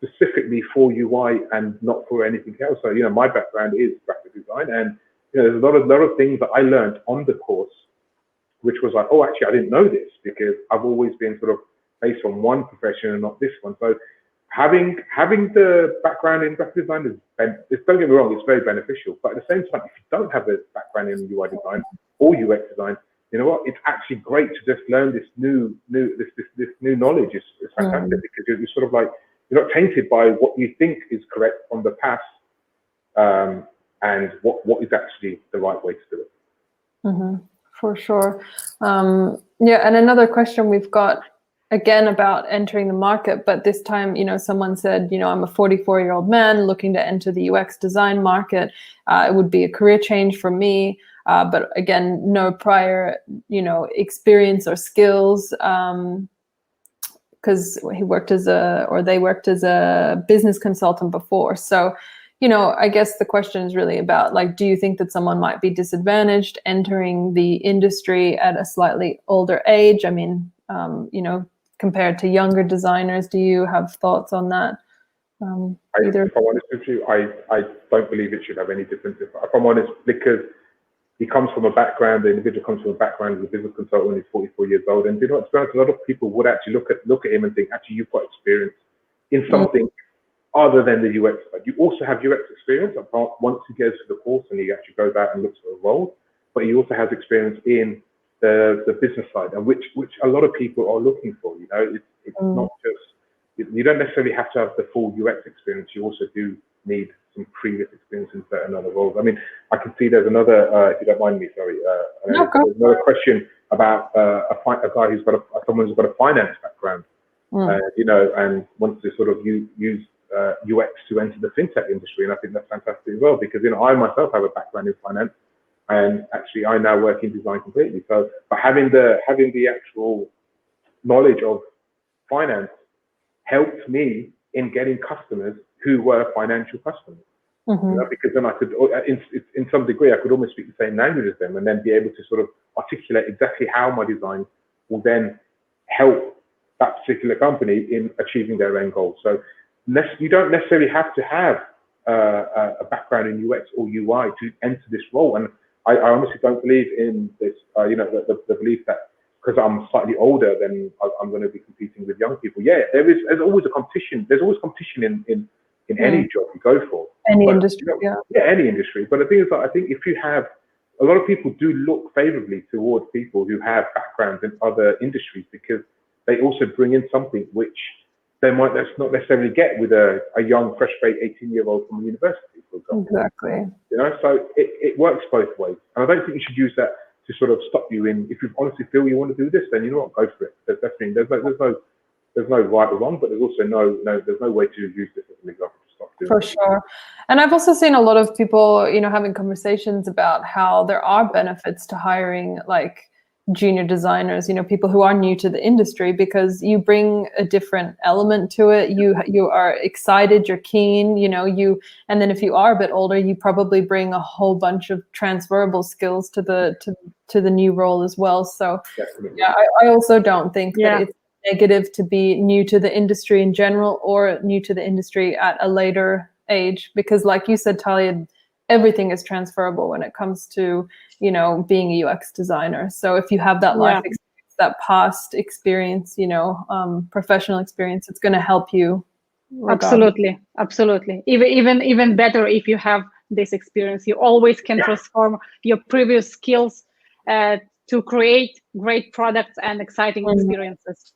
[SPEAKER 3] specifically for UI and not for anything else. So, my background is graphic design, and there's a lot of things that I learned on the course, which was like, oh, actually, I didn't know this, because I've always been sort of based on one profession and not this one. So having the background in graphic design don't get me wrong, it's very beneficial. But at the same time, if you don't have a background in UI design or UX design, you know what? It's actually great to just learn this new knowledge. It's fantastic, because you're sort of like, you're not tainted by what you think is correct from the past, and what is actually the right way to do it.
[SPEAKER 1] For sure. Yeah, and another question we've got, again, about entering the market, but this time, someone said, I'm a 44-year-old man looking to enter the UX design market. It would be a career change for me, but again, no prior, experience or skills, because they worked as a business consultant before. So, I guess the question is really about, like, do you think that someone might be disadvantaged entering the industry at a slightly older age? I mean, compared to younger designers, do you have thoughts on that?
[SPEAKER 3] If I'm honest with you, I don't believe it should have any difference. If I'm honest, because he comes from a background, the individual comes from a background as a business consultant when he's 44 years old, and to be honest, a lot of people would actually look at him and think, actually, you've got experience in something other than the UX side. You also have UX experience once he goes to the course and he actually goes out and looks for a role, but he also has experience in the business side, and which a lot of people are looking for. It's not just, you don't necessarily have to have the full UX experience. You also do need some previous experience in certain other roles. I mean, I can see there's another, if you don't mind me, sorry, there's another question about a guy who's got someone who's got a finance background, and wants to sort of use UX to enter the fintech industry, and I think that's fantastic as well, because I myself have a background in finance, and actually I now work in design completely. So, but having the actual knowledge of finance helped me in getting customers who were financial customers, because then I could, in some degree, I could almost speak the same language as them, and then be able to sort of articulate exactly how my design will then help that particular company in achieving their end goal. So you don't necessarily have to have a background in UX or UI to enter this role. And I honestly don't believe in this, the belief that because I'm slightly older, then I'm going to be competing with young people. Yeah, there's always a competition. There's always competition in any job you go for.
[SPEAKER 1] Any industry, yeah,
[SPEAKER 3] any industry. But the thing is that I think if you have, a lot of people do look favorably towards people who have backgrounds in other industries, because they also bring in something which they might not necessarily get with a young, fresh-baked 18-year-old from university, for example.
[SPEAKER 1] Exactly.
[SPEAKER 3] You know, so it works both ways. And I don't think you should use that to sort of stop you in. If you honestly feel you want to do this, then you know what, go for it. There's no right or wrong, but there's also there's no way to use this as an example to stop doing
[SPEAKER 1] For sure. And I've also seen a lot of people, you know, having conversations about how there are benefits to hiring like junior designers, you know, people who are new to the industry, because you bring a different element to it. You are excited, you're keen, you know, and then if you are a bit older, you probably bring a whole bunch of transferable skills to the new role as well. So
[SPEAKER 3] Definitely.
[SPEAKER 1] yeah, I also don't think that it's negative to be new to the industry in general or new to the industry at a later age, because like you said, Talia, everything is transferable when it comes to, you know, being a UX designer. So if you have that life experience, that past experience, you know, professional experience, it's going to help you. Regardless.
[SPEAKER 2] Absolutely. Even better if you have this experience. You always can transform your previous skills to create great products and exciting experiences.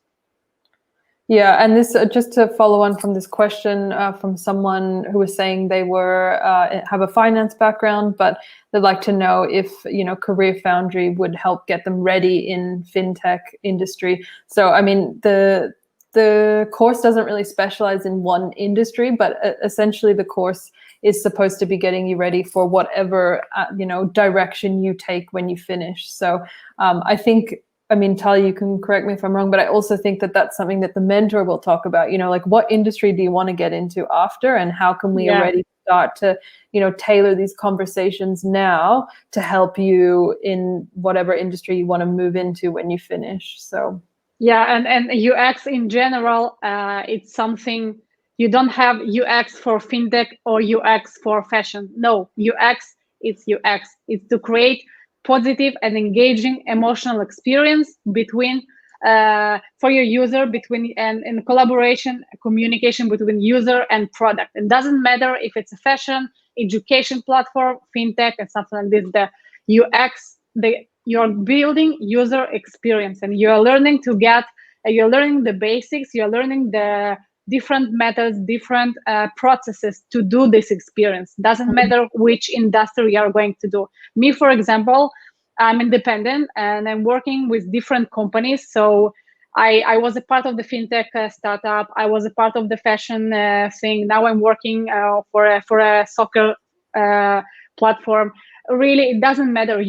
[SPEAKER 1] Yeah, and this just to follow on from this question from someone who was saying they have a finance background, but they'd like to know if, you know, CareerFoundry would help get them ready in fintech industry. So, I mean, the course doesn't really specialize in one industry, but essentially the course is supposed to be getting you ready for whatever you know, direction you take when you finish. So, I think. I mean, Talia, you can correct me if I'm wrong, but I also think that that's something that the mentor will talk about, you know, like what industry do you want to get into after, and how can we already start to, you know, tailor these conversations now to help you in whatever industry you want to move into when you finish. So
[SPEAKER 2] yeah, and UX in general, it's something, you don't have UX for fintech or UX for fashion. No, UX, it's UX. It's to create positive and engaging emotional experience between for your user, and collaboration, communication between user and product. It doesn't matter if it's a fashion, education platform, fintech, and something like this. The UX, you're building user experience, and you're learning you're learning the basics, you're learning the different methods, different processes to do this experience. Doesn't matter which industry you are going to do. Me, for example, I'm independent and I'm working with different companies. So I was a part of the fintech startup. I was a part of the fashion thing. Now I'm working for a soccer platform. Really, it doesn't matter.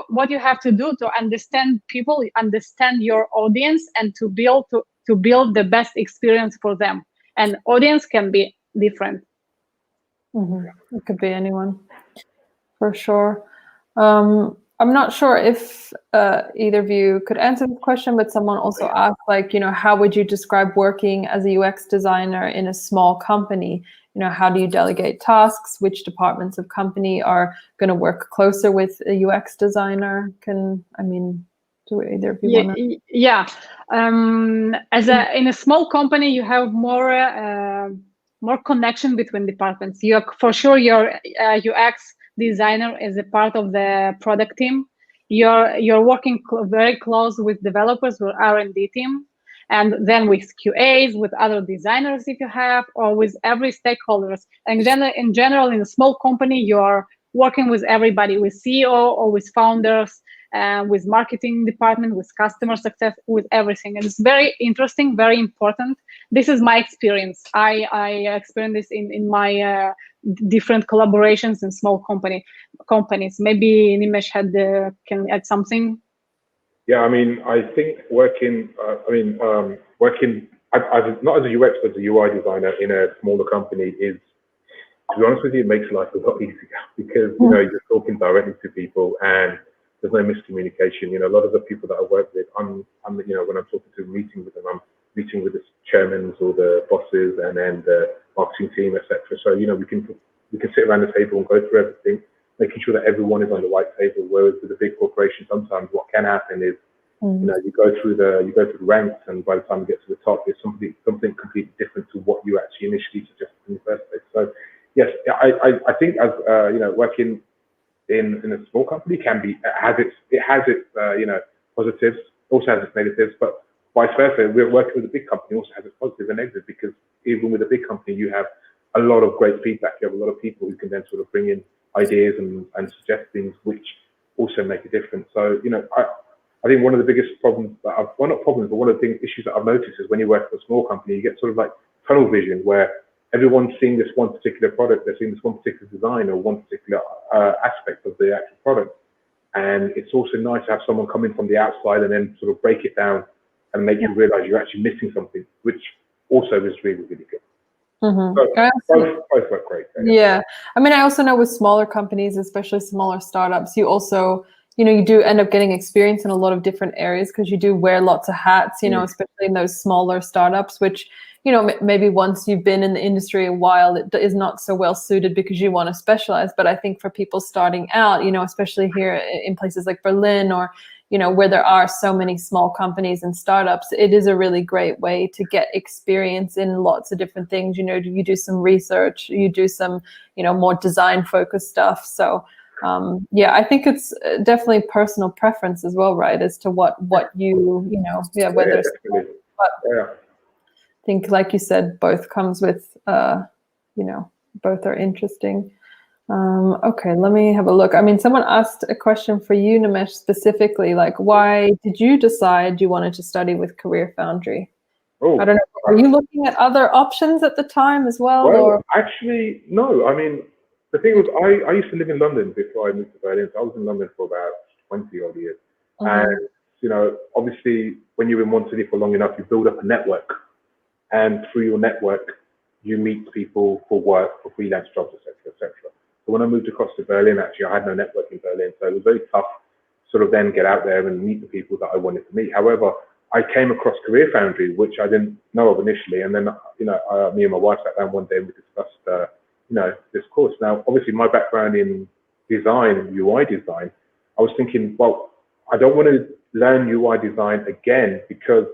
[SPEAKER 2] What you have to do to understand people, understand your audience, and to build the best experience for them. And audience can be different.
[SPEAKER 1] It could be anyone, for sure. I'm not sure if either of you could answer this question, but someone also asked, like, you know, how would you describe working as a UX designer in a small company? You know, how do you delegate tasks? Which departments of company are going to work closer with a UX designer? Do either of you want to?
[SPEAKER 2] Yeah. In a small company, you have more connection between departments. For sure, your UX designer is a part of the product team. You're working very close with developers, with R&D team, and then with QAs, with other designers if you have, or with every stakeholders. And in general, in a small company, you're working with everybody, with CEO or with founders, with marketing department, with customer success, with everything. And it's very interesting, very important. This is my experience. I experienced this in my different collaborations in small companies. Maybe Nimesh can add something.
[SPEAKER 3] Yeah, I mean, I think working not as a UX, but as a UI designer in a smaller company is, to be honest with you, it makes life a lot easier because, you know, you're talking directly to people and there's no miscommunication. You know, a lot of the people that I work with, I'm you know, when I'm talking to meeting with them, I'm meeting with the chairmen or the bosses and then the marketing team, etc. So, you know, we can sit around the table and go through everything, making sure that everyone is on the right table. Whereas with a big corporation, sometimes what can happen is, you know, you go through the ranks, and by the time you get to the top, it's something completely different to what you actually initially suggested in the first place. So, yes, I think as you know, working in a small company has its you know, positives, also has its negatives, but vice versa, we're working with a big company also has a positive and negative, because even with a big company, you have a lot of great feedback. You have a lot of people who can then sort of bring in ideas and suggest things which also make a difference. So, you know, I think one of the biggest problems that well, not problems, but one of the issues that I've noticed is when you work for a small company, you get sort of like tunnel vision, where everyone's seeing this one particular product, they're seeing this one particular design or one particular aspect of the actual product. And it's also nice to have someone come in from the outside and then sort of break it down and make you realize you're actually missing something, which also is really, really good. So both work great.
[SPEAKER 1] Yeah. I mean, I also know with smaller companies, especially smaller startups, you also, you know, you do end up getting experience in a lot of different areas because you do wear lots of hats, you know, especially in those smaller startups, which, you know, maybe once you've been in the industry a while, it is not so well suited because you want to specialize. But I think for people starting out, you know, especially here in places like Berlin or, you know, where there are so many small companies and startups, it is a really great way to get experience in lots of different things. You know, you do some research, you do some, you know, more design focused stuff. So yeah, I think it's definitely personal preference as well, right? As to what you know, whether it's, but I think, like you said, both comes with, you know, both are interesting. Okay, let me have a look. I mean, someone asked a question for you, Nimesh, specifically, like, why did you decide you wanted to study with CareerFoundry? I don't know, were you looking at other options at the time as well?
[SPEAKER 3] Well,
[SPEAKER 1] or?
[SPEAKER 3] actually, no. I mean, the thing was, I used to live in London before I moved to Berlin. So I was in London for about 20 odd years. And, you know, obviously, when you're in one city for long enough, you build up a network. And through your network, you meet people for work, for freelance jobs, etc., etc. So when I moved across to Berlin, actually, I had no network in Berlin. So it was very tough to sort of then get out there and meet the people that I wanted to meet. However, I came across CareerFoundry, which I didn't know of initially. And then, you know, me and my wife sat down one day and we discussed, you know, this course. Now, obviously, my background in design and UI design, I was thinking, well, I don't want to learn UI design again because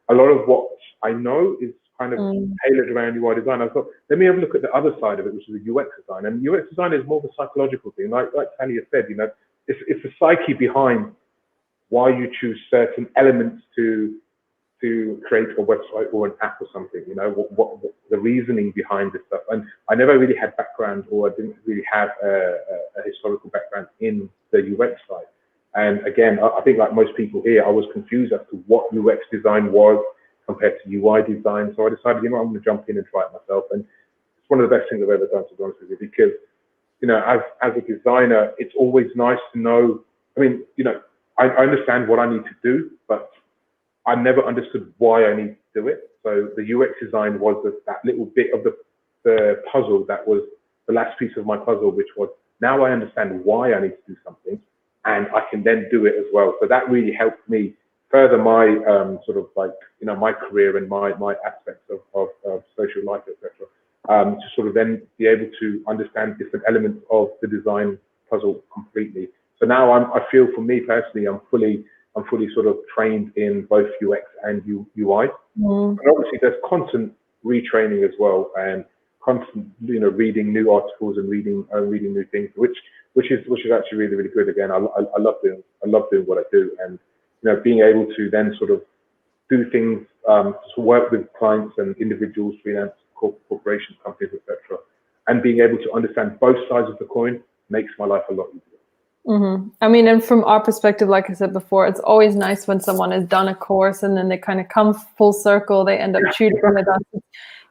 [SPEAKER 3] a lot of what I know is kind of tailored around UI design. I thought, let me have a look at the other side of it, which is the UX design. And UX design is more of a psychological thing. Like Talia said, you know, it's the psyche behind why you choose certain elements to create a website or an app or something, you know, what the reasoning behind this stuff. And I never really had background, or I didn't really have a historical background in the UX side. And again, I think like most people here, I was confused as to what UX design was compared to UI design. So I decided, you know, I'm going to jump in and try it myself. And it's one of the best things I've ever done, to be honest with you, because, you know, as a designer, it's always nice to know, I mean, you know, I understand what I need to do, but I never understood why I need to do it. So the UX design was that little bit of the puzzle that was the last piece of my puzzle, which was, now I understand why I need to do something, and I can then do it as well. So that really helped me further my sort of like, you know, my career and my aspects of social life, etc. To sort of then be able to understand different elements of the design puzzle completely. So now I feel, for me personally, I'm fully sort of trained in both UX and UI. And obviously there's constant retraining as well, and constant, you know, reading new articles and reading new things, which is actually really, really good. Again, I love doing what I do, and, you know, being able to then sort of do things, to work with clients and individuals, freelance corporations, companies, etc., and being able to understand both sides of the coin makes my life a lot easier.
[SPEAKER 1] I mean, and from our perspective, like I said before, it's always nice when someone has done a course and then they kind of come full circle, they end up tutoring with us.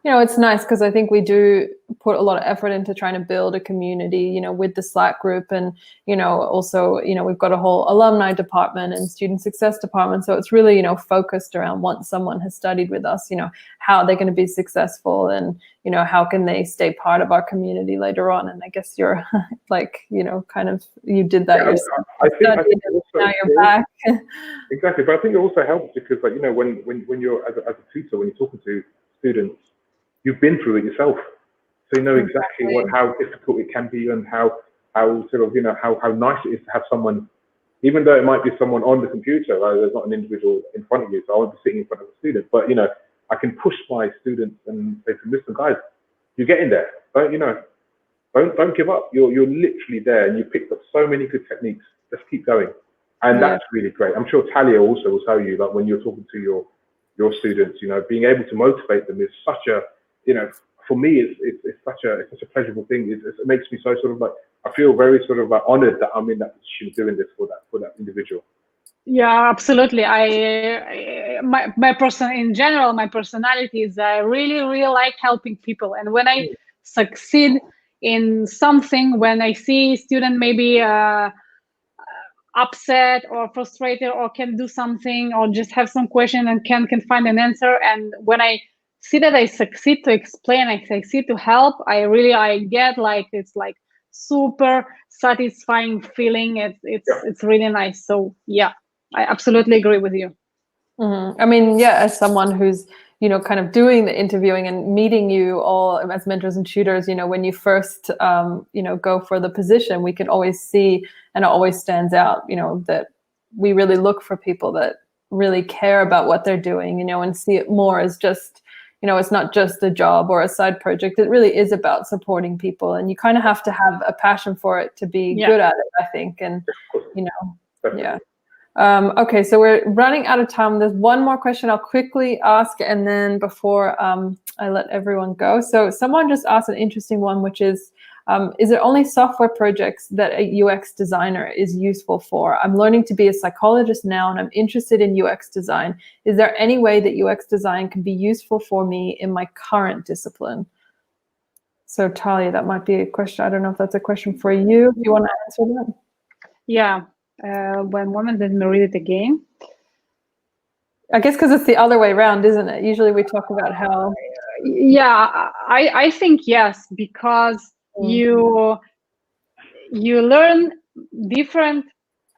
[SPEAKER 1] You know, it's nice because I think we do put a lot of effort into trying to build a community, you know, with the Slack group. And, you know, also, you know, we've got a whole alumni department and student success department. So it's really, you know, focused around, once someone has studied with us, you know, how they're going to be successful and, you know, how can they stay part of our community later on. And I guess you're like, you know, kind of, you did that yourself.
[SPEAKER 3] I think also,
[SPEAKER 1] now you're back.
[SPEAKER 3] Exactly. But I think it also helps because, like, you know, when you're as a tutor, when you're talking to students, you've been through it yourself, so you know exactly how difficult it can be, and how sort of, you know, how nice it is to have someone, even though it might be someone on the computer, right? There's not an individual in front of you, so I won't be sitting in front of a student, but, you know, I can push my students and say to them, listen, guys, you're getting there. Don't give up. You're literally there, and you picked up so many good techniques. Just keep going, and that's really great. I'm sure Talia also will tell you that when you're talking to your your students. You know, being able to motivate them is such a, you know, for me, it's such a pleasurable thing. It makes me so sort of like, I feel very sort of like honored that I'm in that position doing this for that individual.
[SPEAKER 2] Yeah, absolutely. My person in general, my personality is I really like helping people, and when I succeed in something, when I see student maybe upset or frustrated or can do something or just have some question and can find an answer, and when I see that I succeed to explain, I succeed to help, I get like, it's like super satisfying feeling. It's really nice. So yeah, I absolutely agree with you.
[SPEAKER 1] Mm-hmm. I mean, yeah, as someone who's, you know, kind of doing the interviewing and meeting you all as mentors and tutors, you know, when you first, you know, go for the position, we can always see, and it always stands out, you know, that we really look for people that really care about what they're doing, you know, and see it more as just, you know, it's not just a job or a side project. It really is about supporting people, and you kind of have to have a passion for it to be good at it, I think. And, you know, yeah. Okay, so we're running out of time. There's one more question I'll quickly ask, and then before I let everyone go. So someone just asked an interesting one, which is there only software projects that a UX designer is useful for? I'm learning to be a psychologist now, and I'm interested in UX design. Is there any way that UX design can be useful for me in my current discipline? So Talia, that might be a question. I don't know if that's a question for you. Do you want to answer that?
[SPEAKER 2] Yeah. One moment, let me read it again.
[SPEAKER 1] I guess because it's the other way around, isn't it? Usually we talk about how.
[SPEAKER 2] Yeah, I think yes, because you learn different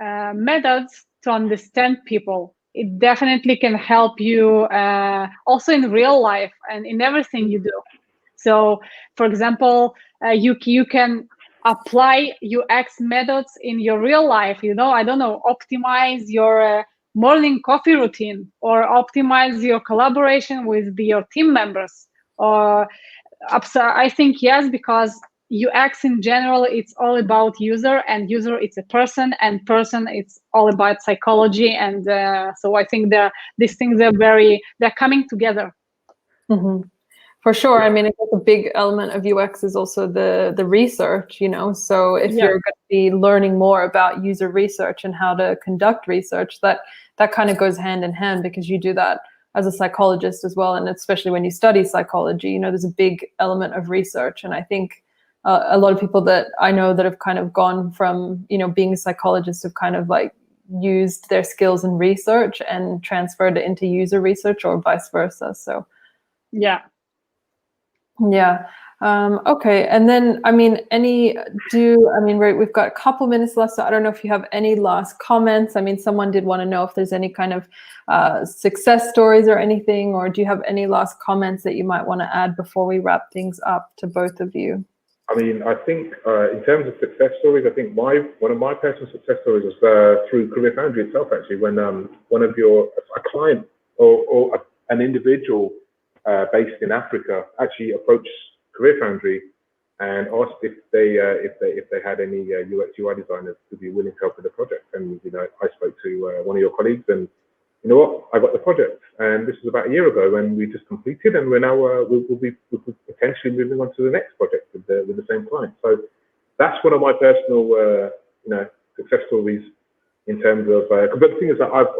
[SPEAKER 2] methods to understand people. It definitely can help you also in real life and in everything you do. So, for example, you can apply UX methods in your real life. You know, I don't know, optimize your morning coffee routine, or optimize your collaboration with your team members. Or I think yes, because UX in general, it's all about user, and user it's a person, and person it's all about psychology. And so I think these things they're coming together.
[SPEAKER 1] Mm-hmm. For sure. I mean, I guess a big element of UX is also the research, you know. So if you're going to be learning more about user research and how to conduct research, that kind of goes hand in hand, because you do that as a psychologist as well. And especially when you study psychology, you know, there's a big element of research. And I think a lot of people that I know that have kind of gone from, you know, being a psychologist have kind of like used their skills in research and transferred it into user research, or vice versa. So
[SPEAKER 2] yeah.
[SPEAKER 1] Okay, and then I mean, we've got a couple minutes left, so I don't know if you have any last comments. I mean, someone did want to know if there's any kind of success stories or anything, or do you have any last comments that you might want to add before we wrap things up to both of you?
[SPEAKER 3] I mean, I think in terms of success stories, I think one of my personal success stories was through CareerFoundry itself, actually, when one of a client or an individual based in Africa actually approached CareerFoundry and asked if they had any UX UI designers to be willing to help with the project. And you know, I spoke to one of your colleagues, and you know what, I got the project, and this was about a year ago, and we just completed, and we're now we'll be potentially moving on to the next project with the same client. So that's one of my personal you know, success stories in terms of. But the thing is that I've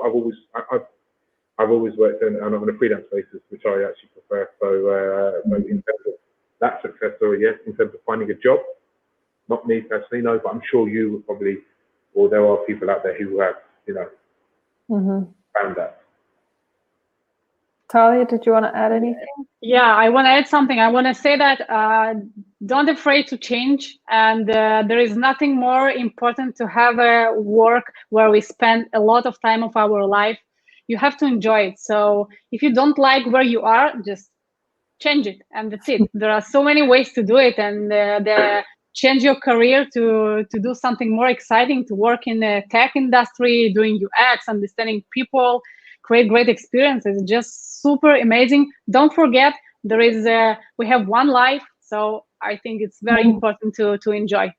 [SPEAKER 3] always worked on a freelance basis, which I actually prefer. So in terms of that success story, yes. In terms of finding a job, not me personally, no, but I'm sure you would probably, or there are people out there who have, you know, found that.
[SPEAKER 1] Talia, did you want to add anything?
[SPEAKER 2] Yeah, I want to add something. I want to say that don't afraid to change, and there is nothing more important to have a work where we spend a lot of time of our life. You have to enjoy it. So if you don't like where you are, just change it, and that's it. There are so many ways to do it, and change your career to do something more exciting, to work in the tech industry, doing UX, understanding people, create great experiences. Just super amazing. Don't forget, we have one life, so I think it's very important to enjoy.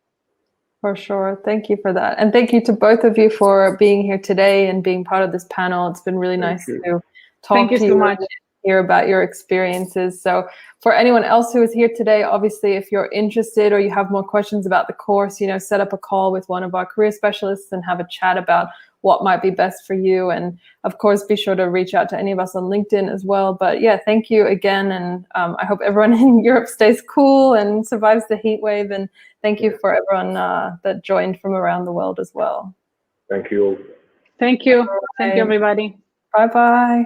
[SPEAKER 1] For sure. Thank you for that. And thank you to both of you for being here today and being part of this panel. It's been really nice to talk
[SPEAKER 2] Thank you
[SPEAKER 1] to
[SPEAKER 2] so
[SPEAKER 1] you
[SPEAKER 2] much.
[SPEAKER 1] and hear about your experiences. So for anyone else who is here today, obviously, if you're interested or you have more questions about the course, you know, set up a call with one of our career specialists and have a chat about what might be best for you. And of course, be sure to reach out to any of us on LinkedIn as well. But yeah, thank you again. And I hope everyone in Europe stays cool and survives the heat wave. And thank you for everyone that joined from around the world as well.
[SPEAKER 3] Thank you all.
[SPEAKER 2] Thank you. Thank you, everybody.
[SPEAKER 1] Bye-bye.